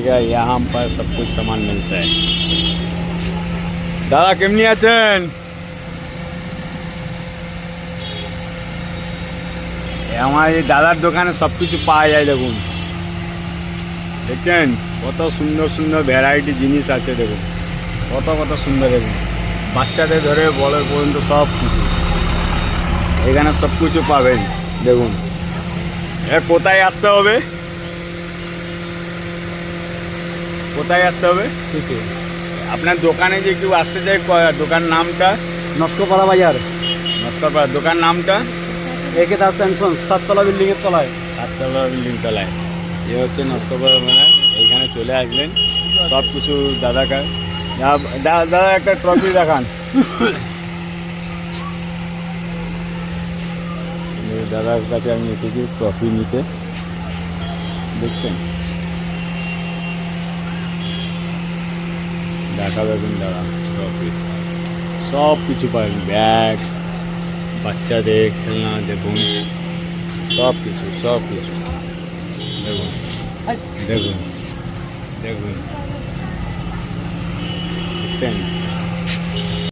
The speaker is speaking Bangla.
देखा यहाँ पर सब कुछ सामान मिलता है। दादा केमनी আছেন? আমার এই দাদার দোকানে সব কিছু পাওয়া যায়। দেখুন, দেখছেন কত সুন্দর সুন্দর ভ্যারাইটি জিনিস আছে। দেখুন কত কত সুন্দর। দেখুন বাচ্চাদের ধরে বড় পর্যন্ত সব কিছু এখানে সব কিছু পাবেন। দেখুন কোথায় আসতে হবে, কোথায় আসতে হবে? किसे আপনার দোকানে যে কেউ আসতে চায়, দোকান নামটা? নস্কোপাড়া বাজার নস্করপাড়া। দোকান নামটা? একেতা স্যামসং 7তলা বিল্ডিংয়ের তলায়। 7তলা বিল্ডিং তলায়। এ হচ্ছে নস্করপাড়া মানে। এইখানে চলে আসবেন, সব কিছু দাদাকে। দাদা একটা ট্রফি দেখান। দাদার কাছে আমি এসেছি ট্রফি নিতে। দেখছেন দেখা দেখুন দাদা ট্রফি সব কিছু পাবেন। ব্যাগ, বাচ্চাদের খেলনা, দেখুন সব কিছু সব কিছু। দেখুন দেখুন দেখুন দেখছেন।